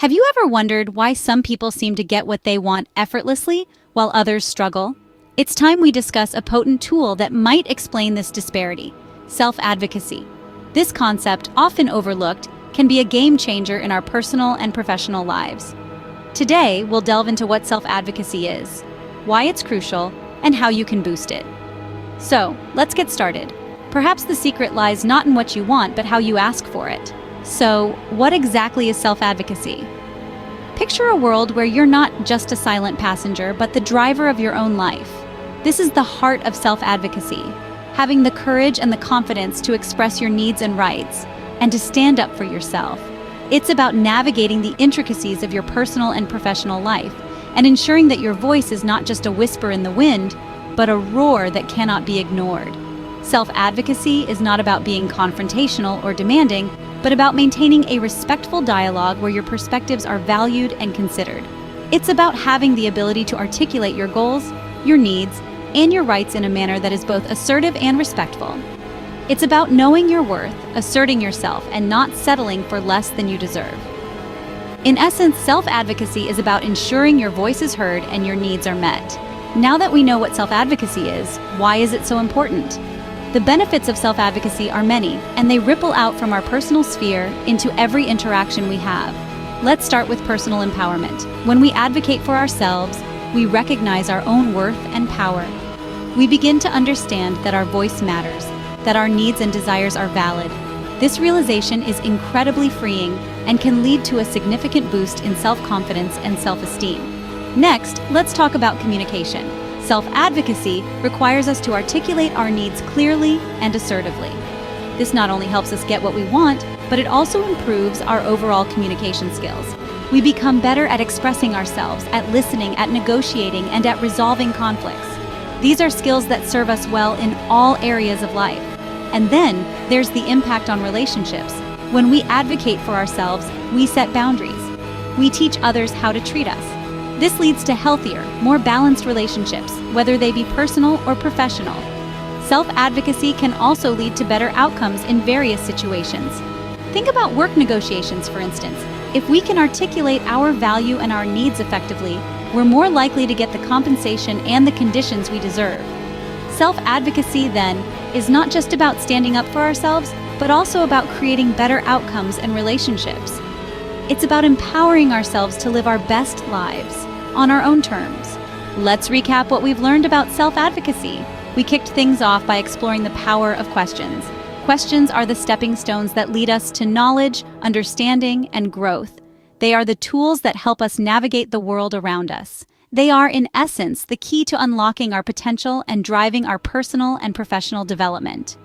Have you ever wondered why some people seem to get what they want effortlessly while others struggle? It's time we discuss a potent tool that might explain this disparity: self-advocacy. This concept, often overlooked, can be a game changer in our personal and professional lives. Today, we'll delve into what self-advocacy is, why it's crucial, and how you can boost it. So, let's get started. Perhaps the secret lies not in what you want, but how you ask for it. So, what exactly is self-advocacy? Picture a world where you're not just a silent passenger, but the driver of your own life. This is the heart of self-advocacy, having the courage and the confidence to express your needs and rights, and to stand up for yourself. It's about navigating the intricacies of your personal and professional life, and ensuring that your voice is not just a whisper in the wind, but a roar that cannot be ignored. Self-advocacy is not about being confrontational or demanding, but about maintaining a respectful dialogue where your perspectives are valued and considered. It's about having the ability to articulate your goals, your needs, and your rights in a manner that is both assertive and respectful. It's about knowing your worth, asserting yourself, and not settling for less than you deserve. In essence, self-advocacy is about ensuring your voice is heard and your needs are met. Now that we know what self-advocacy is, why is it so important? The benefits of self-advocacy are many, and they ripple out from our personal sphere into every interaction we have. Let's start with personal empowerment. When we advocate for ourselves, we recognize our own worth and power. We begin to understand that our voice matters, that our needs and desires are valid. This realization is incredibly freeing and can lead to a significant boost in self-confidence and self-esteem. Next, let's talk about communication. Self-advocacy requires us to articulate our needs clearly and assertively. This not only helps us get what we want, but it also improves our overall communication skills. We become better at expressing ourselves, at listening, at negotiating, and at resolving conflicts. These are skills that serve us well in all areas of life. And then there's the impact on relationships. When we advocate for ourselves, we set boundaries. We teach others how to treat us. This leads to healthier, more balanced relationships, whether they be personal or professional. Self-advocacy can also lead to better outcomes in various situations. Think about work negotiations, for instance. If we can articulate our value and our needs effectively, we're more likely to get the compensation and the conditions we deserve. Self-advocacy, then, is not just about standing up for ourselves, but also about creating better outcomes and relationships. It's about empowering ourselves to live our best lives on our own terms. Let's recap what we've learned about self-advocacy. We kicked things off by exploring the power of questions. Questions are the stepping stones that lead us to knowledge, understanding, and growth. They are the tools that help us navigate the world around us. They are, in essence, the key to unlocking our potential and driving our personal and professional development.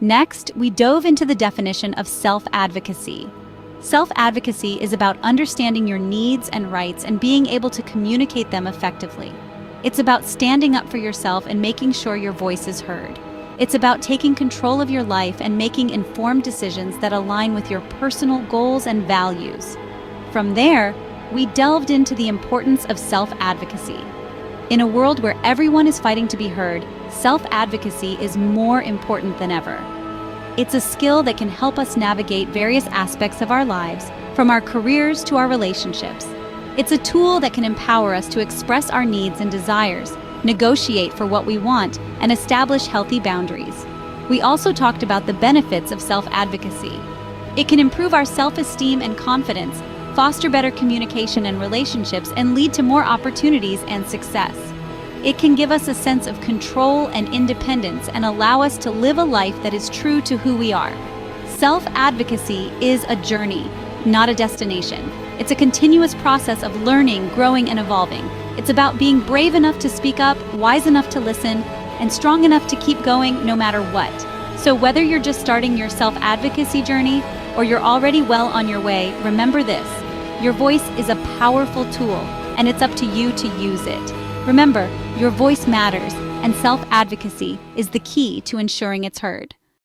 Next, we dove into the definition of self-advocacy. Self-advocacy is about understanding your needs and rights and being able to communicate them effectively. It's about standing up for yourself and making sure your voice is heard. It's about taking control of your life and making informed decisions that align with your personal goals and values. From there, we delved into the importance of self-advocacy. In a world where everyone is fighting to be heard, self-advocacy is more important than ever. It's a skill that can help us navigate various aspects of our lives, from our careers to our relationships. It's a tool that can empower us to express our needs and desires, negotiate for what we want, and establish healthy boundaries. We also talked about the benefits of self-advocacy. It can improve our self-esteem and confidence, foster better communication and relationships, and lead to more opportunities and success. It can give us a sense of control and independence and allow us to live a life that is true to who we are. Self-advocacy is a journey, not a destination. It's a continuous process of learning, growing, and evolving. It's about being brave enough to speak up, wise enough to listen, and strong enough to keep going no matter what. So whether you're just starting your self-advocacy journey or you're already well on your way, remember this: your voice is a powerful tool, and it's up to you to use it. Remember, your voice matters, and self-advocacy is the key to ensuring it's heard.